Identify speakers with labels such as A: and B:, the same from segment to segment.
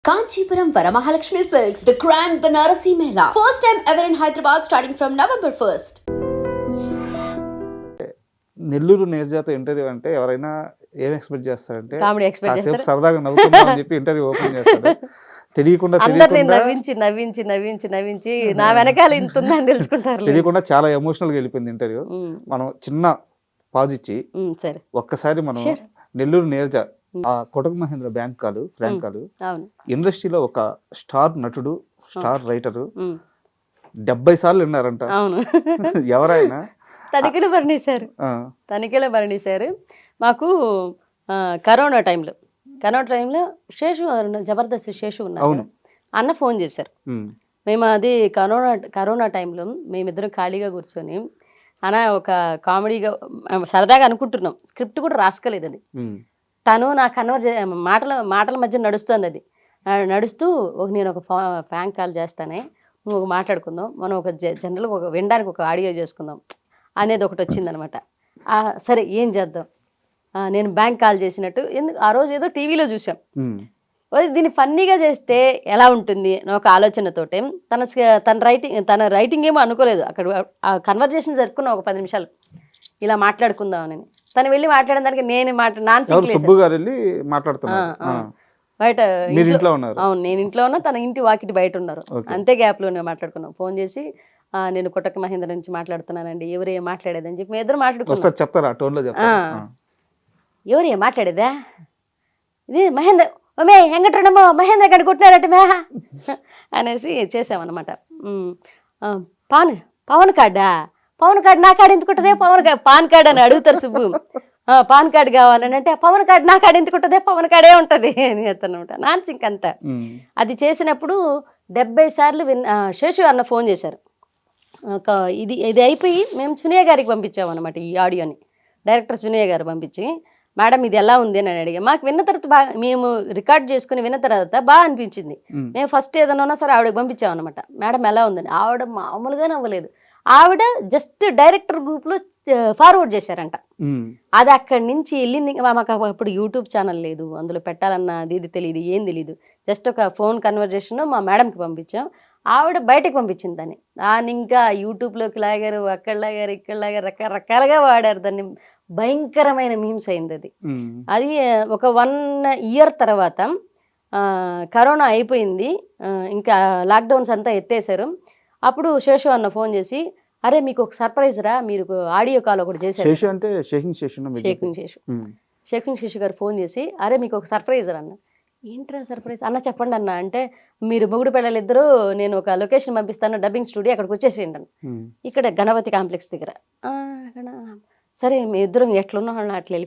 A: Kanchipuram Varamahalakshmi Silks, the Grand Banarasi Mela. First time ever in Hyderabad starting from November 1st.
B: Nellore నేర్జాత interview అంటే ఎవరైనా ఏం expect చేస్తారంటే
C: comedy expect
B: కాసేపు
C: చేస్తారు.
B: సరదాగా నవ్వుకుందాం అని చెప్పి ఇంటర్వ్యూ ఓపెన్ చేస్తారు.
C: అందరిని నవ్వించి నా వెనకాల ఇంత ఉందని తెలుసుకుంటారు.
B: తెలియకుండా చాలా ఎమోషనల్గా వెళ్ళిపోయింది ఇంటర్వ్యూ. మనం చిన్న పాజ్ ఇచ్చి
C: సరే
B: ఒక్కసారి మనం నెల్లూరు నేర్జా ఆ కొటక్ మహేంద్ర బ్యాంక్ కాలు ఫ్రాంక్ కాలు ఇండస్ట్రీలో ఒక స్టార్ నటుడు స్టార్ రైటరు 70 సార్లు విన్నారంట.
C: అవును
B: ఎవరైనా
C: తనిఖీలు భరణిశారు మాకు కరోనా టైంలో శేషు జబర్దస్త్ శేషు ఉన్నారు అన్న ఫోన్ చేశారు. మేము అది కరోనా టైంలో మేమిద్దరం ఖాళీగా కూర్చొని అన్న ఒక కామెడీగా సరదాగా అనుకుంటున్నాం, స్క్రిప్ట్ కూడా రాసుకోలేదు అది. తను నా మాటల మధ్య నడుస్తుంది అది. నడుస్తూ నేను ఒక ఫ్రాంక్ కాల్ చేస్తానే, నువ్వు ఒక మాట్లాడుకుందాం, మనం ఒక జనరల్గా ఒక వినడానికి ఒక ఆడియో చేసుకుందాం అనేది ఒకటి వచ్చిందనమాట. సరే ఏం చేద్దాం, నేను బ్యాంక్ కాల్ చేసినట్టు ఆ రోజు ఏదో టీవీలో చూసాం, దీన్ని ఫన్నీగా చేస్తే ఎలా ఉంటుంది అని ఒక ఆలోచనతోటే తన రైటింగ్ ఏమో అనుకోలేదు. అక్కడ ఆ కన్వర్జేషన్ జరుపుకున్న ఒక 10 నిమిషాలు ఇలా మాట్లాడుకుందాం అని. తను వెళ్ళి మాట్లాడిన దానికి నేను బయట అవును నేను ఇంట్లో ఉన్నా, తన ఇంటి వాకిటి బయట ఉన్నారు. అంతే గ్యాప్ లోనే మాట్లాడుకున్నాం. ఫోన్ చేసి నేను కొటక్ మహేంద్ర నుంచి మాట్లాడుతున్నానండి, ఎవరు ఏం మాట్లాడేదని చెప్పి మేము ఇద్దరు మాట్లాడుకున్నాం. ఎవరు ఏం మాట్లాడేదా, ఇది మహేంద్ర వెంకటరమో మహేంద్ర గడి కొట్టినారట మేహ అనేసి చేసామన్నమాట. పవన్ కార్డు నా కార్డు ఎందుకు ఉంటుంది, పాన్ కార్డు అని అడుగుతారు సుబ్బు. పాన్ కార్డు కావాలని అంటే పవన్ కార్డు నా కార్డు ఎందుకు ఉంటుంది, పవన్ కార్డే ఉంటుంది అని చెప్తానమాట. నాన్సింక్ అంతా అది చేసినప్పుడు 70 సార్లు శేషు అన్న ఫోన్ చేశారు. ఇది అయిపోయి మేము సునీయ గారికి పంపించామన్నమాట ఈ ఆడియోని. డైరెక్టర్ సునీయ గారు పంపించి, మేడం ఇది ఎలా ఉంది అని అడిగా. మాకు విన్న తర్వాత బాగా, మేము రికార్డ్ చేసుకుని విన్న తర్వాత బాగా అనిపించింది. మేము ఫస్ట్ ఏదైనా ఉన్నా సరే ఆవిడకి పంపించామన్నమాట. మేడం ఎలా ఉందని. ఆవిడ మామూలుగానే అవ్వలేదు. ఆవిడ జస్ట్ డైరెక్టర్ గ్రూప్లో ఫార్వర్డ్ చేశారంట. అది అక్కడి నుంచి వెళ్ళింది. మాకు అప్పుడు యూట్యూబ్ ఛానల్ లేదు, అందులో పెట్టాలన్న ఇది తెలియదు, ఏం తెలియదు. జస్ట్ ఒక ఫోన్ కన్వర్జేషన్ మా మేడంకి పంపించాం. ఆవిడ బయటకు పంపించింది దాన్ని. దాన్ని ఇంకా యూట్యూబ్లోకి లాగారు, అక్కడ లాగారు, ఇక్కడ లాగారు, రకరకాలుగా వాడారు దాన్ని. భయంకరమైన మీమ్స్ అయింది అది. అది ఒక 1 ఇయర్ తర్వాత కరోనా అయిపోయింది, ఇంకా లాక్డౌన్స్ అంతా ఎత్తేసారు. అప్పుడు శేషు అన్న ఫోన్ చేసి, అరే మీకు ఒక సర్ప్రైజ్ రా, మీరు ఆడియో కాల్ ఒకటి చేశారు. షేకింగ్ శేషు గారు ఫోన్ చేసి, అరే మీకు ఒక సర్ప్రైజ్ రా అన్న. ఏంట్రా సర్ప్రైజ్ అన్న, చెప్పండి అన్న అంటే, మీరు మొగుడు పిల్లలు ఇద్దరు, నేను ఒక లొకేషన్ పంపిస్తాను, డబ్బింగ్ స్టూడియో, అక్కడికి వచ్చేసేయండి ఇక్కడ గణపతి కాంప్లెక్స్ దగ్గర. సరే మీ ఇద్దరం ఎట్లున్నా వాళ్ళని అట్లా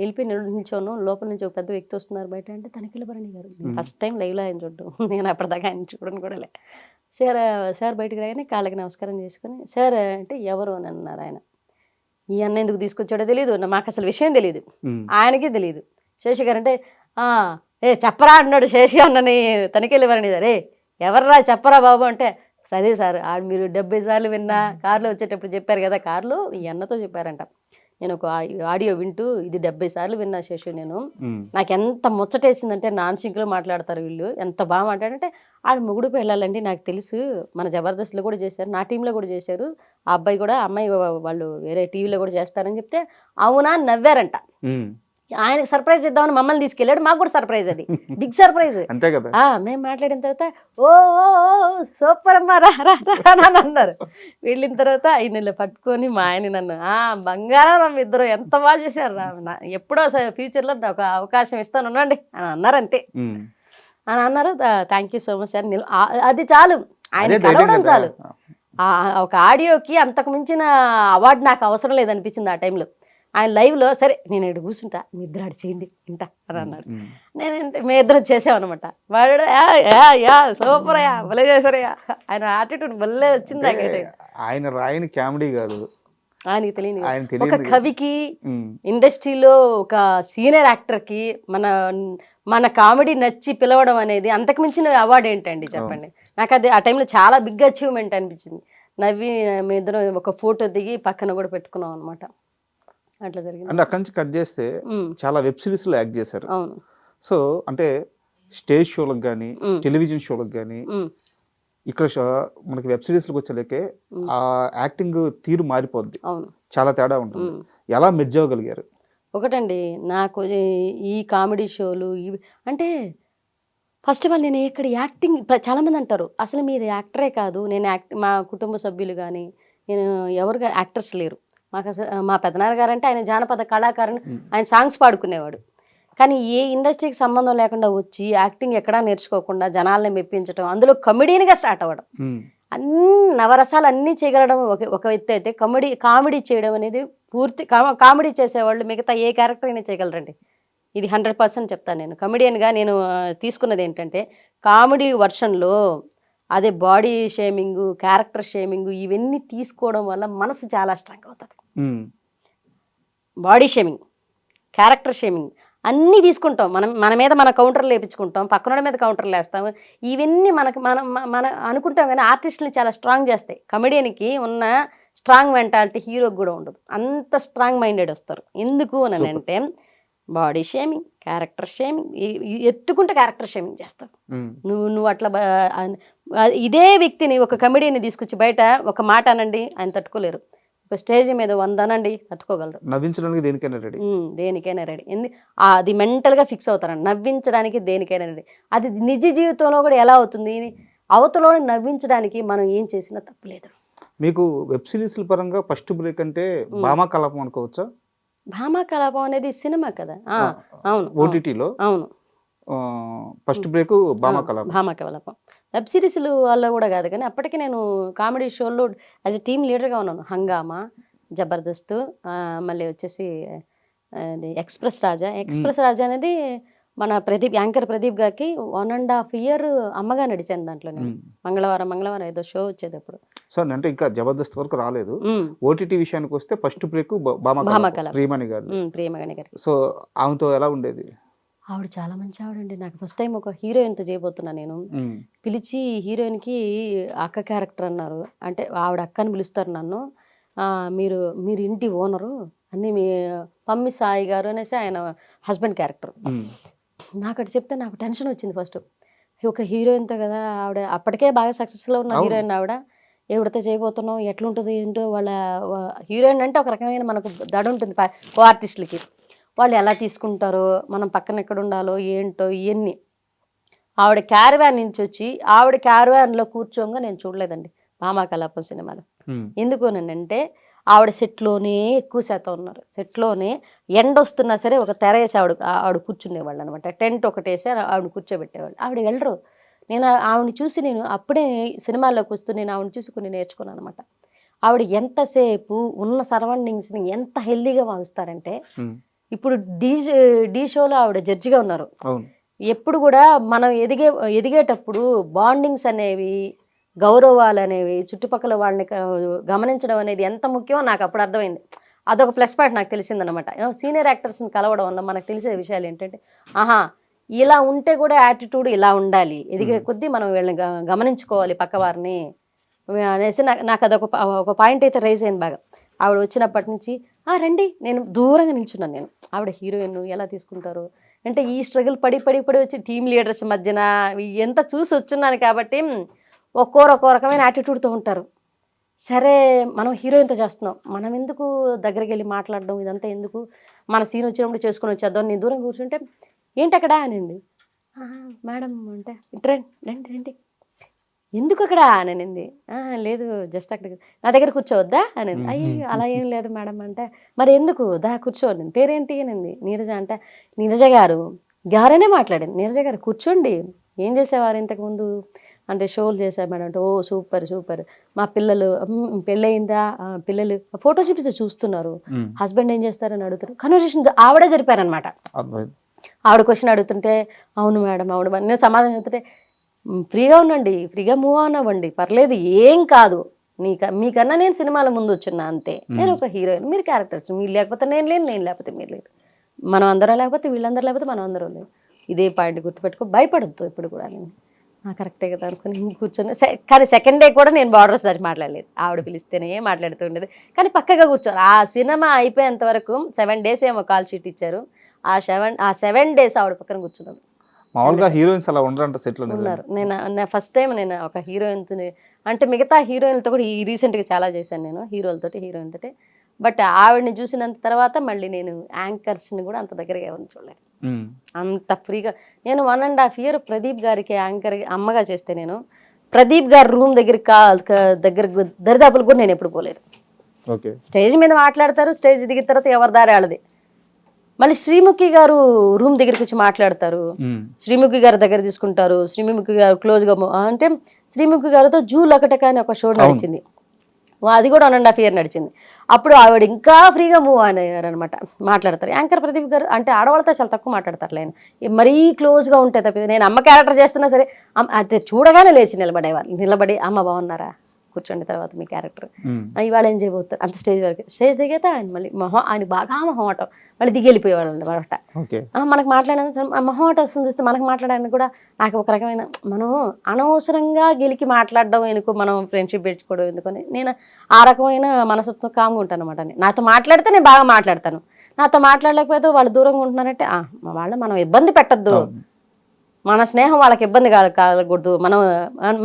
C: వెళ్ళిపోయి నిల్చోను. లోపల నుంచి ఒక పెద్ద వ్యక్తి వస్తున్నారు బయట అంటే తనిఖీల భరణి గారు. ఫస్ట్ టైం లైవ్లో ఆయన చూడడం, నేను అప్పటిదాకా ఆయన చూడను కూడా లే. సార్ బయటకు రాగానే కాళ్ళకి నమస్కారం చేసుకుని, సార్ అంటే ఎవరు అని అన్నారు ఆయన. ఈ అన్న ఎందుకు తీసుకొచ్చాడో తెలియదు, మాకు అసలు విషయం తెలియదు, ఆయనకి తెలియదు. శేషి గారు అంటే చెప్పరా అన్నాడు శేషి అన్నని తనిఖీల భరణి గారు. ఎవర్రా చెప్పరా బాబు అంటే, సరే సార్ మీరు 70 సార్లు విన్నా, కారులో వచ్చేటప్పుడు చెప్పారు కదా, కారులో ఈ అన్నతో చెప్పారంట. నేను ఒక ఆడియో వింటూ ఇది 70 సార్లు విన్నా శేషు, నాకు ఎంత ముచ్చటేసిందంటే, నాన్ సింక్లో మాట్లాడతారు వీళ్ళు, ఎంత బాగా మాట్లాడంటే, వాళ్ళు మొగుడు వెళ్ళాలండి నాకు తెలుసు, మన జబర్దస్త్లో కూడా చేశారు, నా టీంలో కూడా చేశారు, ఆ అబ్బాయి కూడా అమ్మాయి వాళ్ళు వేరే టీవీలో కూడా చేస్తారని చెప్తే అవునా అని నవ్వారంట. ఆయనకి సర్ప్రైజ్ ఇద్దామని మమ్మల్ని తీసుకెళ్ళాడు, మాకు కూడా సర్ప్రైజ్, అది బిగ్ సర్ప్రైజ్. మేము మాట్లాడిన తర్వాత ఓ సూపర్ అమ్మా రా అన్నారు. వెళ్ళిన తర్వాత ఆయన పట్టుకొని మా ఆయన నన్ను బంగారం ఇద్దరు ఎంత బాగా చేశారు రా, ఎప్పుడో ఫ్యూచర్లో ఒక అవకాశం ఇస్తాను ఉండండి అని అన్నారు. అంతే అని అన్నారు. Thank you so much sir. అది చాలు, ఆయన కలవడం చాలు. ఒక ఆడియోకి అంతకు మించిన అవార్డు నాకు అవసరం లేదనిపించింది ఆ టైంలో. ఆయన లైవ్లో సరే నేను ఇక్కడ కూర్చుంటా, మీ ఇద్దరు ఆడు చేయండి ఇంత అని అన్నారు. మేము ఇద్దరం చేసామన్నమాట. వాడు సూపర్ అయ్యా, భలే చేశారయ్యా, ఆయన యాటిట్యూడ్ భలే వచ్చింది నాకైతే.
B: ఆయన రాయని కామెడీ కాదు,
C: ఆయనకి తెలియదు. ఒక కవికి, ఇండస్ట్రీలో ఒక సీనియర్ యాక్టర్కి మన కామెడీ నచ్చి పిలవడం అనేది అంతకు మించిన అవార్డు ఏంటండి చెప్పండి. నాకు అది ఆ టైంలో చాలా బిగ్ అచీవ్మెంట్ అనిపించింది. నవ్వి మీ ఇద్దరం ఒక ఫోటో దిగి పక్కన కూడా పెట్టుకున్నాం అనమాట. అట్లా జరిగింది.
B: అంటే అక్కడి నుంచి కట్ చేస్తే చాలా వెబ్ సిరీస్లో యాక్ట్ చేశారు. సో అంటే స్టేజ్ షోలకు కానీ
C: ఉమ్,
B: టెలివిజన్ షోలకు కానీ
C: ఉమ్,
B: ఇక్కడ మనకి వెబ్ సిరీస్లకు వచ్చేలేకే ఆ యాక్టింగ్ తీరు మారిపోద్ది,
C: అవును.
B: చాలా తేడా ఉంటుంది.
C: ఉమ్.
B: ఎలా మెర్జ్ అవ్వగలిగారు?
C: ఒకటండి, నాకు ఈ కామెడీ షోలు ఇవి అంటే ఫస్ట్ ఆఫ్ ఆల్ నేను ఇక్కడ యాక్టింగ్ చాలామంది అంటారు అసలు మీరు యాక్టరే కాదు, నేను మా కుటుంబ సభ్యులు కానీ నేను ఎవరు యాక్టర్స్ లేరు మాకు. అసలు మా పెదనాన్న గారు అంటే ఆయన జానపద కళాకారుని, ఆయన సాంగ్స్ పాడుకునేవాడు. కానీ ఏ ఇండస్ట్రీకి సంబంధం లేకుండా వచ్చి యాక్టింగ్ ఎక్కడా నేర్చుకోకుండా జనాల్ని మెప్పించడం, అందులో కమెడియన్గా స్టార్ట్ అవ్వడం, అన్ని నవరసాలు అన్నీ చేయగలడం ఒక ఎత్తు అయితే, కామెడీ చేయడం అనేది పూర్తి కామెడీ చేసేవాళ్ళు మిగతా ఏ క్యారెక్టర్ అయినా చేయగలరండి. ఇది 100% చెప్తాను. నేను కమెడియన్గా నేను తీసుకున్నది ఏంటంటే కామెడీ వర్షన్లో అదే బాడీ షేమింగ్, క్యారెక్టర్ షేమింగ్ ఇవన్నీ తీసుకోవడం వల్ల మనసు చాలా స్ట్రాంగ్ అవుతుంది. బాడీ షేమింగ్, క్యారెక్టర్ షేమింగ్ అన్నీ తీసుకుంటాం, మన మీద మన కౌంటర్లు వేయించుకుంటాం, పక్కన మీద కౌంటర్లు వేస్తాం. ఇవన్నీ మన అనుకుంటాం కానీ ఆర్టిస్ట్ని చాలా స్ట్రాంగ్ చేస్తాయి. కమెడియన్కి ఉన్న స్ట్రాంగ్ మెంటాలిటీ హీరోకి కూడా ఉండదు. అంత స్ట్రాంగ్ మైండెడ్ వస్తారు. ఎందుకు అని అంటే బాడీ షేమింగ్, క్యారెక్టర్ షేమింగ్, ఎత్తుకుంటే క్యారెక్టర్ షేమింగ్ చేస్తావు. నువ్వు అట్లా ఇదే వ్యక్తిని ఒక కమెడీని తీసుకొచ్చి బయట ఒక మాట అనండి ఆయన తట్టుకోలేరు, ఒక స్టేజ్ మీద 100 అనండి తట్టుకోగలరు.
B: నవ్వించడానికి దేనికైనా రెడీ,
C: దేనికైనా రెడీ. అది మెంటల్గా ఫిక్స్ అవుతారండి, నవ్వించడానికి దేనికైనా రెడీ. అది నిజ జీవితంలో కూడా ఎలా అవుతుంది, అవతలో నవ్వించడానికి మనం ఏం చేసినా తప్పులేదు.
B: మీకు వెబ్ సిరీస్ల పరంగా ఫస్ట్ బ్రేక్ అంటే భామా కలాపం అనుకోవచ్చా?
C: భామా కలాపం అనేది సినిమా కదా. అవును,
B: ఓటీటీలో
C: అవును.
B: First break Bhama Kalapam.
C: Bhama Kalapam web సిరీస్లు వల్ల కూడా కాదు కానీ అప్పటికి నేను కామెడీ షోల్లో యాజ్ ఎ టీమ్ లీడర్గా ఉన్నాను. హంగామా, జబర్దస్త్, మళ్ళీ వచ్చేసి అది ఎక్స్ప్రెస్ రాజా అనేది మన యాంకర్ ప్రదీప్ గారికి 1.5 year అమ్మగా నడిచాను దాంట్లో నేను. మంగళవారం ఏదో షో వచ్చేది అప్పుడు.
B: సో అంటే ఇంకా జబర్దస్త్ వరకు రాలేదు. ఓటీటీ విషయానికి వస్తే ఫస్ట్ బ్రేక్ ప్రియమణి గారు. సో ఆమెతో ఎలా ఉండేది?
C: ఆవిడ చాలా మంచి ఆవిడండి. నాకు ఫస్ట్ టైం ఒక హీరోయిన్తో చేయబోతున్నా నేను. పిలిచి హీరోయిన్కి అక్క క్యారెక్టర్ అన్నారు. అంటే ఆవిడ అక్కని పిలుస్తారు నన్ను. మీరు ఇంటి ఓనరు అన్నీ మీ పమ్మి సాయి గారు అనేసి ఆయన హస్బెండ్ క్యారెక్టర్. నాకు అటు చెప్తే నాకు టెన్షన్ వచ్చింది ఫస్ట్. ఒక హీరోయిన్తో కదా, ఆవిడ అప్పటికే బాగా సక్సెస్లో ఉన్న హీరోయిన్ ఆవిడ, ఎవరితో చేయబోతున్నాం, ఎట్లుంటుంది ఏంటో. వాళ్ళ హీరోయిన్ అంటే ఒక రకమైన మనకు దడ ఉంటుంది కో ఆర్టిస్టులకి, వాళ్ళు ఎలా తీసుకుంటారో, మనం పక్కన ఎక్కడ ఉండాలో ఏంటో ఇవన్నీ. ఆవిడ క్యారవాన్ నుంచి వచ్చి ఆవిడ క్యారవాన్లో కూర్చోగా నేను చూడలేదండి భామా కలాపం సినిమాలో. ఎందుకు అంటే ఆవిడ సెట్లోనే ఎక్కువ శాతం ఉన్నారు. సెట్లోనే ఎండ వస్తున్నా సరే ఒక తెర వేసి ఆవిడ కూర్చునేవాళ్ళు అనమాట. టెంట్ ఒకటి వేసి ఆవిడ కూర్చోబెట్టేవాళ్ళు. ఆవిడ వెళ్ళరు. ఆవిడని చూసి నేను అప్పుడే సినిమాల్లోకి వస్తూ నేను ఆవిడని చూసి కొన్ని నేర్చుకున్నాను అనమాట. ఆవిడ ఎంతసేపు ఉన్న సరౌండింగ్స్ని ఎంత హెల్దీగా మారుస్తారంటే, ఇప్పుడు డీ షోలో ఆవిడ జడ్జిగా ఉన్నారు. ఎప్పుడు కూడా మనం ఎదిగేటప్పుడు బాండింగ్స్ అనేవి, గౌరవాలు అనేవి, చుట్టుపక్కల వాళ్ళని గమనించడం అనేది ఎంత ముఖ్యమో నాకు అప్పుడు అర్థమైంది. అదొక ప్లస్ పాయింట్ నాకు తెలిసిందనమాట. సీనియర్ యాక్టర్స్ని కలవడం వల్ల మనకు తెలిసే విషయాలు ఏంటంటే, ఇలా ఉంటే కూడా యాటిట్యూడ్ ఇలా ఉండాలి, ఎదిగే కొద్దీ మనం వీళ్ళని గమనించుకోవాలి పక్కవారిని అనేసి నాకు అదొక పాయింట్ అయితే రైజ్ అయింది బాగా. ఆవిడ వచ్చినప్పటి నుంచి రండి, నేను దూరంగా నిల్చున్నాను. నేను ఆవిడ హీరోయిన్ ఎలా తీసుకుంటారు అంటే, ఈ స్ట్రగుల్ పడి వచ్చి టీమ్ లీడర్స్ మధ్యన ఎంత చూసి వచ్చున్నాను కాబట్టి ఒక్కో రకమైన యాటిట్యూడ్తో ఉంటారు. సరే మనం హీరోయిన్తో చేస్తున్నాం, మనం ఎందుకు దగ్గరికి వెళ్ళి మాట్లాడడం, ఇదంతా ఎందుకు, మన సీన్ వచ్చినప్పుడు చేసుకుని వచ్చేద్దాం. నేను దూరం కూర్చుంటే ఏంటి అక్కడ అనింది. మేడం అంటే రండి ఎందుకు అక్కడ అనింది. లేదు జస్ట్ అక్కడ నా దగ్గర కూర్చోవద్దా అనింది. అయ్యి అలా ఏం లేదు మేడం అంటే, మరి ఎందుకు కూర్చోండి, పేరేంటి అనింది. నీరజ అంటే, నీరజ గారనే మాట్లాడింది. నీరజ గారు కూర్చోండి, ఏం చేసేవారు ఇంతకుముందు అంటే, షోలు చేశారు మేడం అంటే, ఓ సూపర్ మా పిల్లలు పెళ్ళయిందా, పిల్లలు ఫోటో చూపిస్తే చూస్తున్నారు, హస్బెండ్ ఏం చేస్తారని అడుగుతారు. కన్వర్సేషన్ ఆవిడే జరిపారనమాట. ఆవిడ క్వశ్చన్ అడుగుతుంటే అవును మేడం నేను సమాధానం చెప్తుంటే, ఫ్రీగా ఉండండి, ఫ్రీగా మూవ్ ఆన్ అవ్వండి, పర్లేదు ఏం కాదు, మీకన్నా నేను సినిమాల ముందు వచ్చినా అంతే, నేను ఒక హీరోయిన్, మీరు క్యారెక్టర్స్, మీరు లేకపోతే నేను లేను, నేను లేకపోతే మీరు లేరు, మనం అందరం లేకపోతే వీళ్ళందరూ లేకపోతే మనం అందరం లేదు. ఇదే పాయింట్ గుర్తుపెట్టుకో, భయపడద్దు ఎప్పుడు కూడా. నేను కరెక్టే కదా అనుకుని కూర్చొని, కానీ సెకండ్ డే కూడా నేను బార్డర్స్ దాటి మాట్లాడలేదు. ఆవిడ పిలిస్తేనే మాట్లాడుతూ ఉండేది, కానీ పక్కగా కూర్చోరు. ఆ సినిమా అయిపోయేంత వరకు 7 days ఏమో కాల్ షీట్ ఇచ్చారు. ఆ 7 days ఆవిడ పక్కన కూర్చున్నాను.
B: మామూలుగా హీరోయిన్స్ అలా ఉండరంట సెట్లో.
C: ఉన్నారు. నేను ఫస్ట్ టైం నేను ఒక హీరోయిన్తో, అంటే మిగతా హీరోయిన్లతో కూడా ఈ రీసెంట్గా చాలా చేశాను నేను, హీరోలతోటి హీరోయిన్ తోటి. బట్ ఆవిడని చూసినంత తర్వాత మళ్ళీ నేను యాంకర్స్ని కూడా అంత దగ్గరగా ఎవరిని చూడలేదు. అంత ఫ్రీగా నేను 1.5 year ప్రదీప్ గారికి యాంకర్ అమ్మగా చేస్తే, నేను ప్రదీప్ గారి రూమ్ దగ్గర దరిదాపులకు కూడా నేను ఎప్పుడు పోలేదు. స్టేజ్ మీద మాట్లాడతారు, స్టేజ్ దిగిన తర్వాత ఎవరి దారి వాళ్ళది. మళ్ళీ శ్రీముఖి గారు రూమ్ దగ్గరికి వచ్చి మాట్లాడతారు, శ్రీముఖి గారి దగ్గర తీసుకుంటారు, శ్రీముఖి గారు క్లోజ్గా, అంటే శ్రీముఖి గారితో జూ లకటక అని ఒక షో నడిచింది, అది కూడా 1.5 year నడిచింది. అప్పుడు ఆవిడ ఇంకా ఫ్రీగా మూవ్ అయ్యారు అనమాట, మాట్లాడతారు. యాంకర్ ప్రదీప్ గారు అంటే ఆడవాళ్ళతో చాలా తక్కువ మాట్లాడతారు, ఆయన మరీ క్లోజ్గా ఉంటే తప్పితే. నేను అమ్మ క్యారెక్టర్ చేస్తున్నా సరే అది చూడగానే లేచి నిలబడి అమ్మ బాగున్నారా, కూర్చోండి, తర్వాత మీ క్యారెక్టర్ ఇవాళ ఏం చేయబోతారు, అంత స్టేజ్ వరకు. స్టేజ్ దిగితే ఆయన మళ్ళీ ఆయన బాగా మొహమాటం, మళ్ళీ దిగి వెళ్ళిపోయేవాళ్ళు అనమాట. మనకు మాట్లాడడానికి మొహమాటం వస్తుంది చూస్తే, మనకు మాట్లాడడానికి కూడా నాకు ఒక రకమైన, మనం అనవసరంగా గెలికి మాట్లాడడం ఎందుకు, మనం ఫ్రెండ్షిప్ పెంచుకోవడం ఎందుకని నేను ఆ రకమైన మనసుతో కామ్గా ఉంటాను అనమాట. నాతో మాట్లాడితే నేను బాగా మాట్లాడతాను, నాతో మాట్లాడలేకపోతే వాళ్ళు దూరంగా ఉంటున్నారంటే వాళ్ళు మనం ఇబ్బంది పెట్టద్దు, మన స్నేహం వాళ్ళకి ఇబ్బంది కలగకూడదు,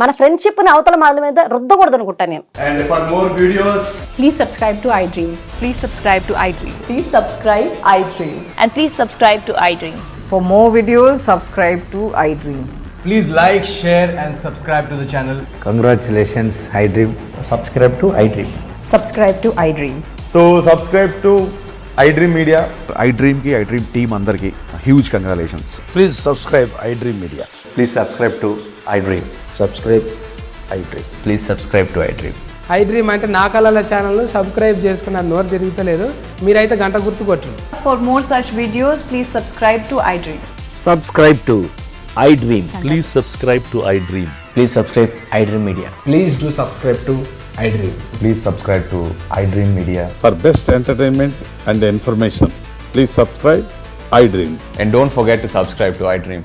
C: మన ఫ్రెండ్షిప్ ని అవతల వాళ్ళ మీద రుద్దకూడదు అనుకుంటాను నేను.
D: And for more videos,
E: please subscribe to iDream.
F: Please subscribe to iDream.
E: Please subscribe iDream.
F: And please subscribe to iDream.
E: For more videos, subscribe to iDream.
D: please like, share and subscribe to the channel.
G: Congratulations, iDream.
D: Subscribe to iDream.
E: Subscribe to iDream.
D: So subscribe to iDream Media.
H: iDream ki iDream team andarki huge congratulations.
G: Please subscribe iDream Media.
I: Please subscribe to iDream.
G: Subscribe iDream.
I: Please subscribe to iDream.
J: iDream అంటే నా కళల channel subscribe చేసుకున్న నోరు తిరుగుతలేదు, మీరైతే గంట గుర్తు కొట్టండి.
E: For more such videos, please subscribe to iDream.
G: Subscribe to iDream.
K: Please subscribe to iDream.
I: Please subscribe iDream Media.
D: Please do subscribe to iDream.
I: Please subscribe to iDream Media.
H: For best entertainment and information, please subscribe iDream.
I: And don't forget to subscribe to iDream.